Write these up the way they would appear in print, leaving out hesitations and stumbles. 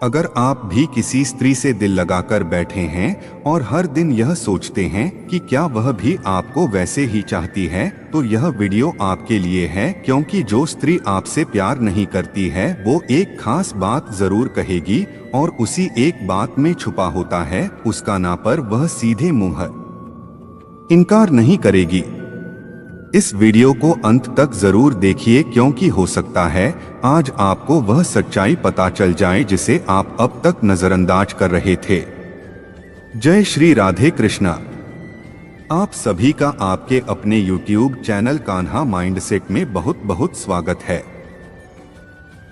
अगर आप भी किसी स्त्री से दिल लगाकर बैठे हैं और हर दिन यह सोचते हैं कि क्या वह भी आपको वैसे ही चाहती है, तो यह वीडियो आपके लिए है, क्योंकि जो स्त्री आपसे प्यार नहीं करती है वो एक खास बात जरूर कहेगी और उसी एक बात में छुपा होता है उसका ना, पर वह सीधे मुंह इनकार नहीं करेगी। इस वीडियो को अंत तक जरूर देखिए, क्योंकि हो सकता है आज आपको वह सच्चाई पता चल जाए जिसे आप अब तक नजरअंदाज कर रहे थे। जय श्री राधे कृष्णा। आप सभी का आपके अपने YouTube चैनल कान्हा माइंडसेट में बहुत बहुत स्वागत है।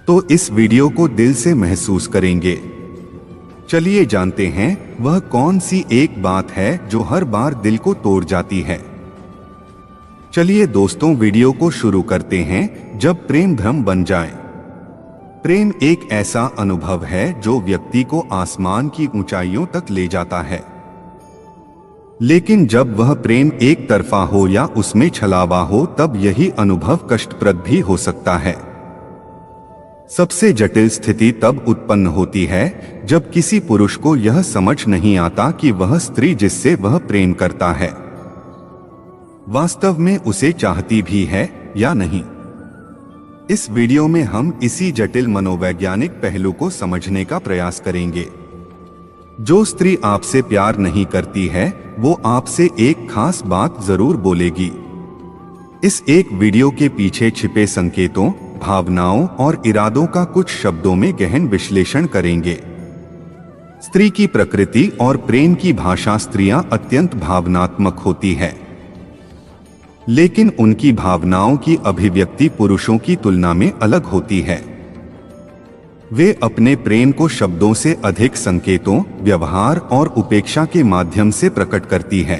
तो इस वीडियो को दिल से महसूस करेंगे। चलिए जानते हैं वह कौन सी एक बात है जो हर बार दिल को तोड़ जाती है। चलिए दोस्तों वीडियो को शुरू करते हैं। जब प्रेम भ्रम बन जाए। प्रेम एक ऐसा अनुभव है जो व्यक्ति को आसमान की ऊंचाइयों तक ले जाता है, लेकिन जब वह प्रेम एक तरफा हो या उसमें छलावा हो तब यही अनुभव कष्टप्रद भी हो सकता है। सबसे जटिल स्थिति तब उत्पन्न होती है जब किसी पुरुष को यह समझ नहीं आता कि वह स्त्री जिससे वह प्रेम करता है वास्तव में उसे चाहती भी है या नहीं। इस वीडियो में हम इसी जटिल मनोवैज्ञानिक पहलू को समझने का प्रयास करेंगे। जो स्त्री आपसे प्यार नहीं करती है वो आपसे एक खास बात जरूर बोलेगी। इस एक वीडियो के पीछे छिपे संकेतों, भावनाओं और इरादों का कुछ शब्दों में गहन विश्लेषण करेंगे। स्त्री की प्रकृति और प्रेम की भाषा। स्त्रियां अत्यंत भावनात्मक होती है, लेकिन उनकी भावनाओं की अभिव्यक्ति पुरुषों की तुलना में अलग होती है। वे अपने प्रेम को शब्दों से अधिक संकेतों, व्यवहार और उपेक्षा के माध्यम से प्रकट करती है।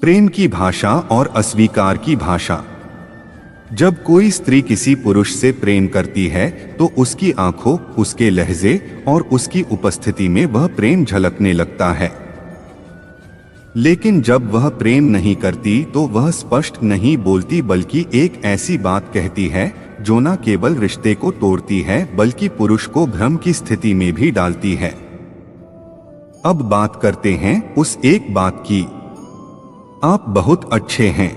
प्रेम की भाषा और अस्वीकार की भाषा। जब कोई स्त्री किसी पुरुष से प्रेम करती है तो उसकी आंखों, उसके लहजे और उसकी उपस्थिति में वह प्रेम झलकने लगता है। लेकिन जब वह प्रेम नहीं करती तो वह स्पष्ट नहीं बोलती, बल्कि एक ऐसी बात कहती है जो न केवल रिश्ते को तोड़ती है बल्कि पुरुष को भ्रम की स्थिति में भी डालती है। अब बात करते हैं उस एक बात की। आप बहुत अच्छे हैं।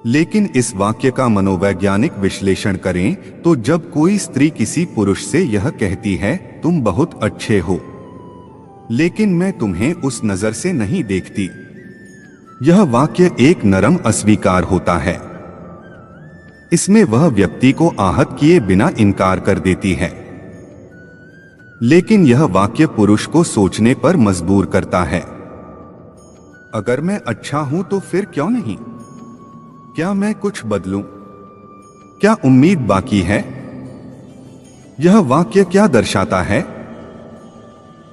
लेकिन इस वाक्य का मनोवैज्ञानिक विश्लेषण करें तो जब कोई स्त्री किसी पुरुष से यह कहती है तुम बहुत अच्छे हो, लेकिन मैं तुम्हें उस नजर से नहीं देखती, यह वाक्य एक नरम अस्वीकार होता है। इसमें वह व्यक्ति को आहत किए बिना इनकार कर देती है, लेकिन यह वाक्य पुरुष को सोचने पर मजबूर करता है। अगर मैं अच्छा हूं तो फिर क्यों नहीं? क्या मैं कुछ बदलूं? क्या उम्मीद बाकी है? यह वाक्य क्या दर्शाता है?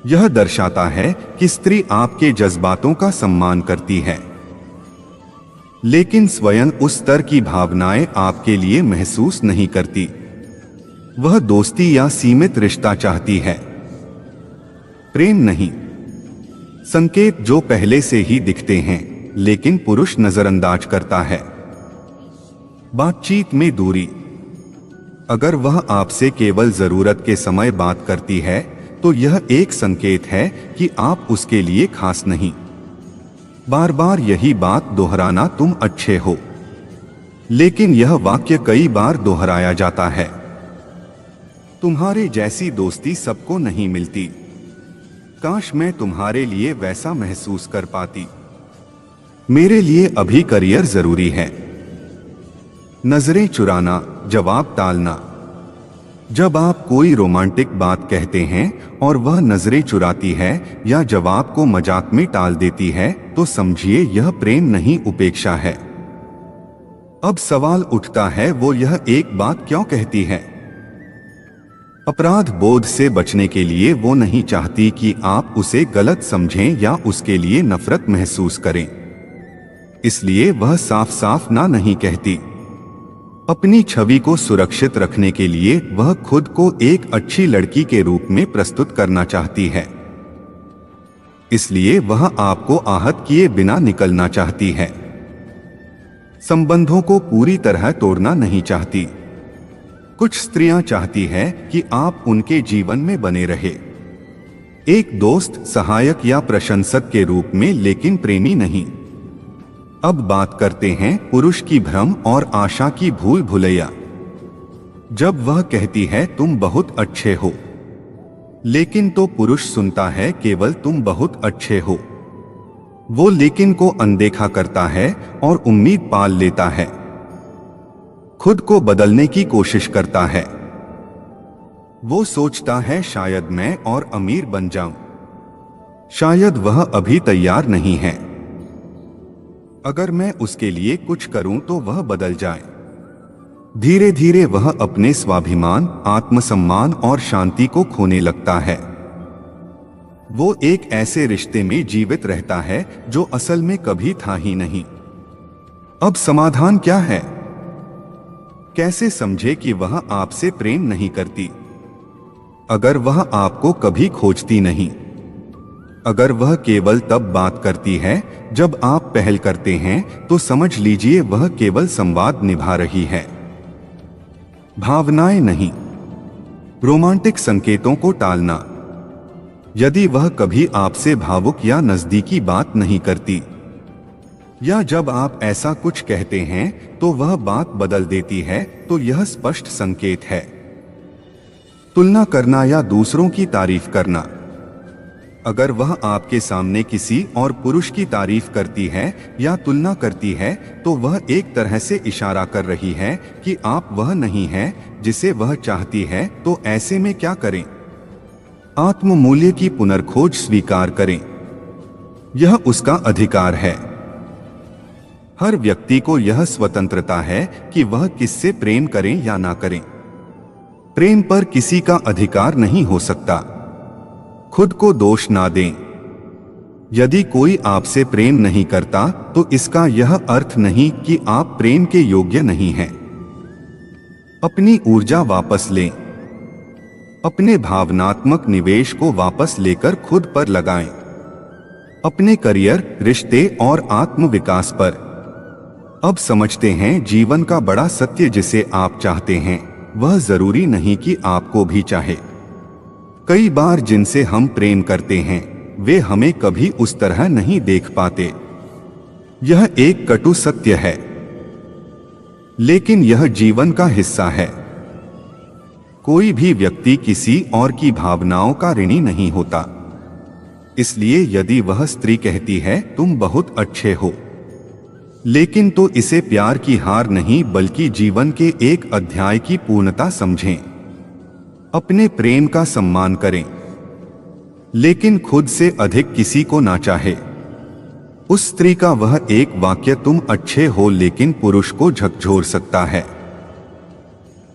यह दर्शाता है कि स्त्री आपके जज्बातों का सम्मान करती है, लेकिन स्वयं उस स्तर की भावनाएं आपके लिए महसूस नहीं करती। वह दोस्ती या सीमित रिश्ता चाहती है, प्रेम नहीं। संकेत जो पहले से ही दिखते हैं लेकिन पुरुष नजरअंदाज करता है। बातचीत में दूरी। अगर वह आपसे केवल जरूरत के समय बात करती है तो यह एक संकेत है कि आप उसके लिए खास नहीं। बार बार यही बात दोहराना, तुम अच्छे हो, लेकिन यह वाक्य कई बार दोहराया जाता है। तुम्हारे जैसी दोस्ती सबको नहीं मिलती। काश मैं तुम्हारे लिए वैसा महसूस कर पाती। मेरे लिए अभी करियर जरूरी है। नजरें चुराना, जवाब टालना। जब आप कोई रोमांटिक बात कहते हैं और वह नजरें चुराती है या जवाब को मजाक में टाल देती है तो समझिए यह प्रेम नहीं, उपेक्षा है। अब सवाल उठता है वो यह एक बात क्यों कहती है? अपराध बोध से बचने के लिए। वो नहीं चाहती कि आप उसे गलत समझें या उसके लिए नफरत महसूस करें, इसलिए वह साफ साफ ना नहीं कहती। अपनी छवि को सुरक्षित रखने के लिए वह खुद को एक अच्छी लड़की के रूप में प्रस्तुत करना चाहती है, इसलिए वह आपको आहत किए बिना निकलना चाहती है। संबंधों को पूरी तरह तोड़ना नहीं चाहती। कुछ स्त्रियां चाहती है कि आप उनके जीवन में बने रहे, एक दोस्त, सहायक या प्रशंसक के रूप में, लेकिन प्रेमी नहीं। अब बात करते हैं पुरुष की भ्रम और आशा की भूल भुलैया। जब वह कहती है तुम बहुत अच्छे हो, लेकिन तो पुरुष सुनता है केवल तुम बहुत अच्छे हो। वो लेकिन को अनदेखा करता है और उम्मीद पाल लेता है, खुद को बदलने की कोशिश करता है। वो सोचता है शायद मैं और अमीर बन जाऊं, शायद वह अभी तैयार नहीं है, अगर मैं उसके लिए कुछ करूं तो वह बदल जाए। धीरे धीरे वह अपने स्वाभिमान, आत्मसम्मान और शांति को खोने लगता है। वो एक ऐसे रिश्ते में जीवित रहता है जो असल में कभी था ही नहीं। अब समाधान क्या है? कैसे समझे कि वह आपसे प्रेम नहीं करती? अगर वह आपको कभी खोजती नहीं, अगर वह केवल तब बात करती है जब आप पहल करते हैं, तो समझ लीजिए वह केवल संवाद निभा रही है, भावनाएं नहीं। रोमांटिक संकेतों को टालना। यदि वह कभी आपसे भावुक या नजदीकी बात नहीं करती, या जब आप ऐसा कुछ कहते हैं तो वह बात बदल देती है, तो यह स्पष्ट संकेत है। तुलना करना या दूसरों की तारीफ करना। अगर वह आपके सामने किसी और पुरुष की तारीफ करती है या तुलना करती है, तो वह एक तरह से इशारा कर रही है कि आप वह नहीं है जिसे वह चाहती है। तो ऐसे में क्या करें? आत्म मूल्य की पुनर्खोज स्वीकार करें। यह उसका अधिकार है। हर व्यक्ति को यह स्वतंत्रता है कि वह किससे प्रेम करें या ना करें। प्रेम पर किसी का अधिकार नहीं हो सकता। खुद को दोष ना दें। यदि कोई आपसे प्रेम नहीं करता, तो इसका यह अर्थ नहीं कि आप प्रेम के योग्य नहीं हैं। अपनी ऊर्जा वापस लें। अपने भावनात्मक निवेश को वापस लेकर खुद पर लगाएं। अपने करियर, रिश्ते और आत्म विकास पर। अब समझते हैं जीवन का बड़ा सत्य, जिसे आप चाहते हैं वह जरूरी नहीं कि आपको भी चाहे। कई बार जिनसे हम प्रेम करते हैं वे हमें कभी उस तरह नहीं देख पाते। यह एक कटु सत्य है, लेकिन यह जीवन का हिस्सा है। कोई भी व्यक्ति किसी और की भावनाओं का ऋणी नहीं होता। इसलिए यदि वह स्त्री कहती है तुम बहुत अच्छे हो, लेकिन तो इसे प्यार की हार नहीं बल्कि जीवन के एक अध्याय की पूर्णता समझें। अपने प्रेम का सम्मान करें, लेकिन खुद से अधिक किसी को ना चाहे। उस स्त्री का वह एक वाक्य तुम अच्छे हो लेकिन पुरुष को झकझोर सकता है,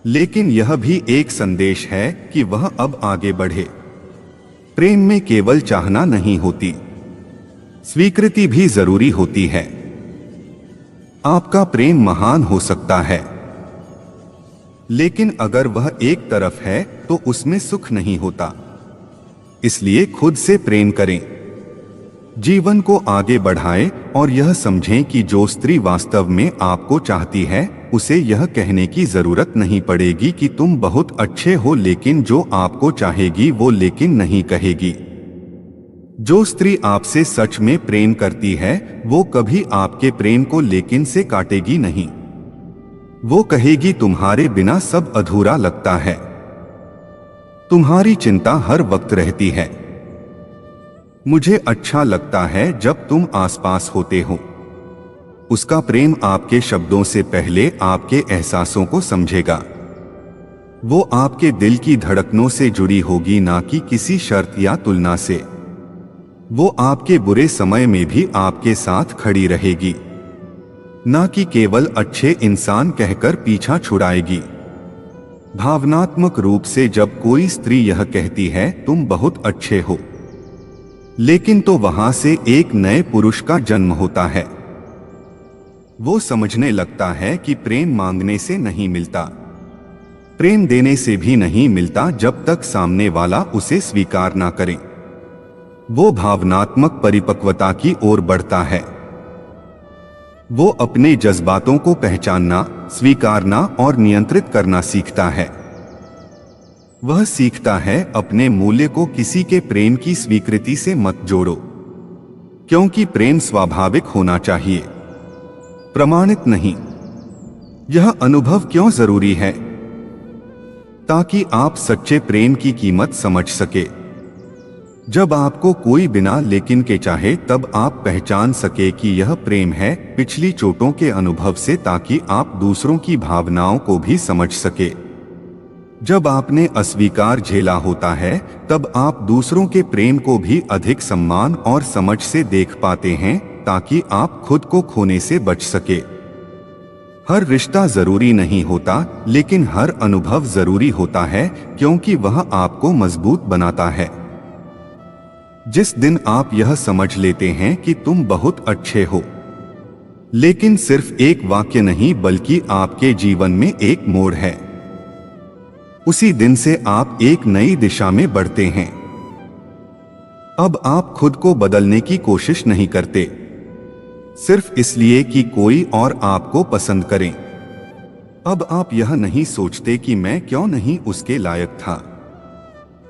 लेकिन यह भी एक संदेश है कि वह अब आगे बढ़े। प्रेम में केवल चाहना नहीं होती, स्वीकृति भी जरूरी होती है। आपका प्रेम महान हो सकता है, लेकिन अगर वह एक तरफ है तो उसमें सुख नहीं होता। इसलिए खुद से प्रेम करें, जीवन को आगे बढ़ाएं और यह समझें कि जो स्त्री वास्तव में आपको चाहती है उसे यह कहने की जरूरत नहीं पड़ेगी कि तुम बहुत अच्छे हो, लेकिन जो आपको चाहेगी वो लेकिन नहीं कहेगी। जो स्त्री आपसे सच में प्रेम करती है वो कभी आपके प्रेम को लेकिन से काटेगी नहीं। वो कहेगी तुम्हारे बिना सब अधूरा लगता है, तुम्हारी चिंता हर वक्त रहती है। मुझे अच्छा लगता है जब तुम आसपास होते हो। उसका प्रेम आपके शब्दों से पहले आपके एहसासों को समझेगा। वो आपके दिल की धड़कनों से जुड़ी होगी, ना कि किसी शर्त या तुलना से। वो आपके बुरे समय में भी आपके साथ खड़ी रहेगी, ना कि केवल अच्छे इंसान कहकर पीछा छुड़ाएगी। भावनात्मक रूप से जब कोई स्त्री यह कहती है तुम बहुत अच्छे हो, लेकिन तो वहां से एक नए पुरुष का जन्म होता है। वो समझने लगता है कि प्रेम मांगने से नहीं मिलता, प्रेम देने से भी नहीं मिलता जब तक सामने वाला उसे स्वीकार ना करे। वो भावनात्मक परिपक्वता की ओर बढ़ता है। वो अपने जज्बातों को पहचानना, स्वीकारना और नियंत्रित करना सीखता है। वह सीखता है अपने मूल्य को किसी के प्रेम की स्वीकृति से मत जोड़ो, क्योंकि प्रेम स्वाभाविक होना चाहिए, प्रमाणित नहीं। यह अनुभव क्यों जरूरी है? ताकि आप सच्चे प्रेम की कीमत समझ सके। जब आपको कोई बिना लेकिन के चाहे, तब आप पहचान सके कि यह प्रेम है, पिछली चोटों के अनुभव से, ताकि आप दूसरों की भावनाओं को भी समझ सके। जब आपने अस्वीकार झेला होता है, तब आप दूसरों के प्रेम को भी अधिक सम्मान और समझ से देख पाते हैं, ताकि आप खुद को खोने से बच सके। हर रिश्ता जरूरी नहीं होता, लेकिन हर अनुभव जरूरी होता है, क्योंकि वह आपको मजबूत बनाता है। जिस दिन आप यह समझ लेते हैं कि तुम बहुत अच्छे हो, लेकिन सिर्फ एक वाक्य नहीं बल्कि आपके जीवन में एक मोड़ है, उसी दिन से आप एक नई दिशा में बढ़ते हैं। अब आप खुद को बदलने की कोशिश नहीं करते, सिर्फ इसलिए कि कोई और आपको पसंद करे। अब आप यह नहीं सोचते कि मैं क्यों नहीं उसके लायक था,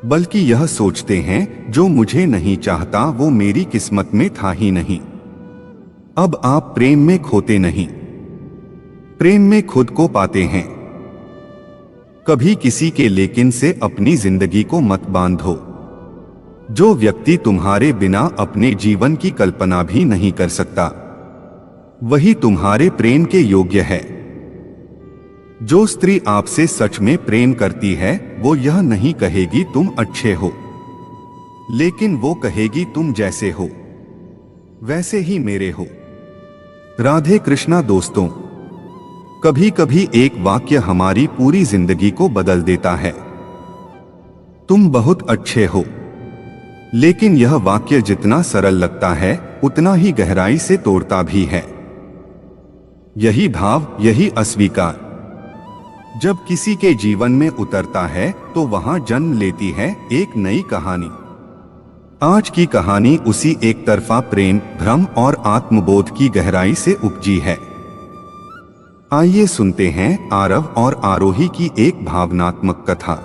बल्कि यह सोचते हैं जो मुझे नहीं चाहता वो मेरी किस्मत में था ही नहीं। अब आप प्रेम में खोते नहीं, प्रेम में खुद को पाते हैं। कभी किसी के लेकिन से अपनी जिंदगी को मत बांधो। जो व्यक्ति तुम्हारे बिना अपने जीवन की कल्पना भी नहीं कर सकता, वही तुम्हारे प्रेम के योग्य है। जो स्त्री आपसे सच में प्रेम करती है, वो यह नहीं कहेगी तुम अच्छे हो, लेकिन वो कहेगी तुम जैसे हो वैसे ही मेरे हो। राधे कृष्णा। दोस्तों, कभी कभी एक वाक्य हमारी पूरी जिंदगी को बदल देता है। तुम बहुत अच्छे हो, लेकिन यह वाक्य जितना सरल लगता है, उतना ही गहराई से तोड़ता भी है। यही भाव, यही अस्वीकार जब किसी के जीवन में उतरता है, तो वहां जन्म लेती है एक नई कहानी। आज की कहानी उसी एक तरफा प्रेम, भ्रम और आत्मबोध की गहराई से उपजी है। आइए सुनते हैं आरव और आरोही की एक भावनात्मक कथा।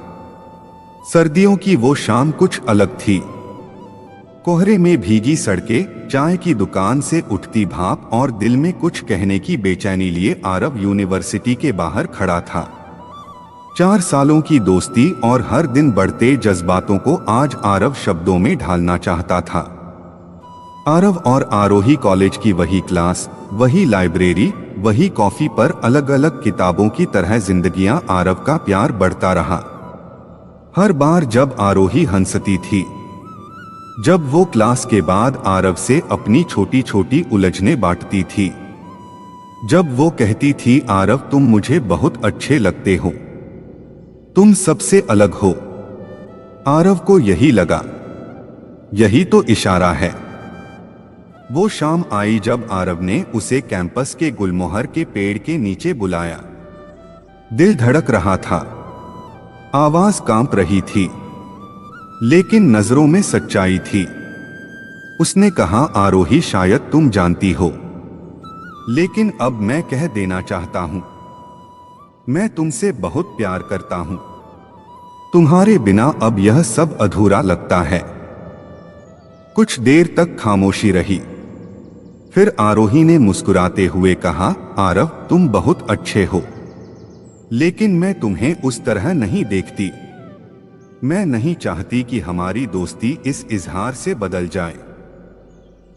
सर्दियों की वो शाम कुछ अलग थी। कोहरे में भीगी सड़कें, चाय की दुकान से उठती भाप और दिल में कुछ कहने की बेचैनी लिए आरव यूनिवर्सिटी के बाहर खड़ा था। 4 सालों की दोस्ती और हर दिन बढ़ते जज्बातों को आज आरव शब्दों में ढालना चाहता था। आरव और आरोही कॉलेज की वही क्लास, वही लाइब्रेरी, वही कॉफी पर अलग अलग किताबों की तरह जिंदगियां। आरव का प्यार बढ़ता रहा। हर बार जब आरोही हंसती थी, जब वो क्लास के बाद आरव से अपनी छोटी छोटी उलझनें बांटती थी, जब वो कहती थी आरव तुम मुझे बहुत अच्छे लगते हो, तुम सबसे अलग हो, आरव को यही लगा, यही तो इशारा है। वो शाम आई जब आरव ने उसे कैंपस के गुलमोहर के पेड़ के नीचे बुलाया। दिल धड़क रहा था, आवाज कांप रही थी, लेकिन नजरों में सच्चाई थी। उसने कहा आरोही शायद तुम जानती हो, लेकिन अब मैं कह देना चाहता हूं, मैं तुमसे बहुत प्यार करता हूं। तुम्हारे बिना अब यह सब अधूरा लगता है। कुछ देर तक खामोशी रही, फिर आरोही ने मुस्कुराते हुए कहा आरव तुम बहुत अच्छे हो, लेकिन मैं तुम्हें उस तरह नहीं देखती। मैं नहीं चाहती कि हमारी दोस्ती इस इजहार से बदल जाए।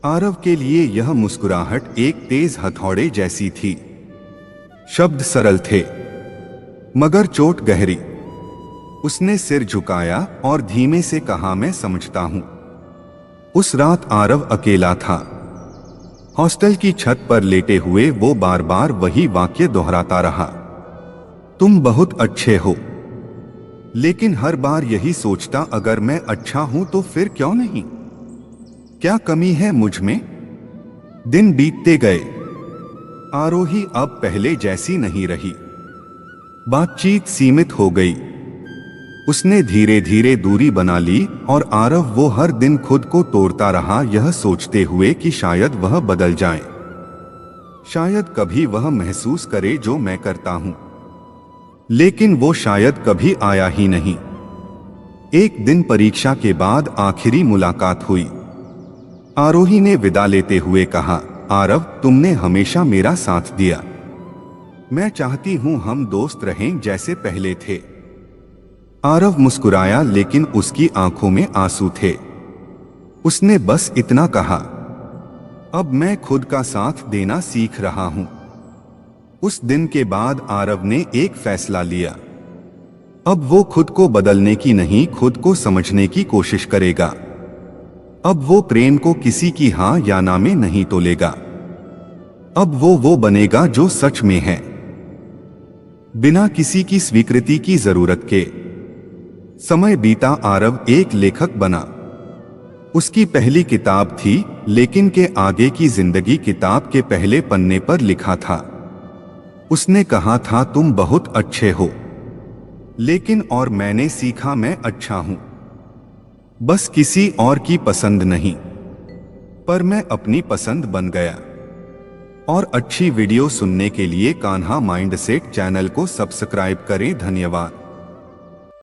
आरव के लिए यह मुस्कुराहट एक तेज हथौड़े जैसी थी। शब्द सरल थे, मगर चोट गहरी। उसने सिर झुकाया और धीमे से कहा मैं समझता हूं। उस रात आरव अकेला था। हॉस्टल की छत पर लेटे हुए वो बार बार वही वाक्य दोहराता रहा, तुम बहुत अच्छे हो। लेकिन हर बार यही सोचता अगर मैं अच्छा हूं तो फिर क्यों नहीं? क्या कमी है मुझ में? दिन बीतते गए। आरोही अब पहले जैसी नहीं रही। बातचीत सीमित हो गई। उसने धीरे धीरे दूरी बना ली और आरव वो हर दिन खुद को तोड़ता रहा, यह सोचते हुए कि शायद वह बदल जाए। शायद कभी वह महसूस करे जो मैं करता हूं। लेकिन वो शायद कभी आया ही नहीं। एक दिन परीक्षा के बाद आखिरी मुलाकात हुई। आरोही ने विदा लेते हुए कहा, आरव, तुमने हमेशा मेरा साथ दिया। मैं चाहती हूं हम दोस्त रहें जैसे पहले थे। आरव मुस्कुराया, लेकिन उसकी आंखों में आंसू थे। उसने बस इतना कहा, अब मैं खुद का साथ देना सीख रहा हूं। उस दिन के बाद आरव ने एक फैसला लिया। अब वो खुद को बदलने की नहीं, खुद को समझने की कोशिश करेगा। अब वो प्रेम को किसी की हां या ना में नहीं तोलेगा। अब वो बनेगा जो सच में है, बिना किसी की स्वीकृति की जरूरत के। समय बीता, आरव एक लेखक बना। उसकी पहली किताब थी, लेकिन के आगे की जिंदगी किताब के पहले पन्ने पर लिखा था। उसने कहा था, तुम बहुत अच्छे हो, लेकिन और मैंने सीखा मैं अच्छा हूं, बस किसी और की पसंद नहीं। पर मैं अपनी पसंद बन गया। और अच्छी वीडियो सुनने के लिए कान्हा माइंडसेट चैनल को सब्सक्राइब करें। धन्यवाद।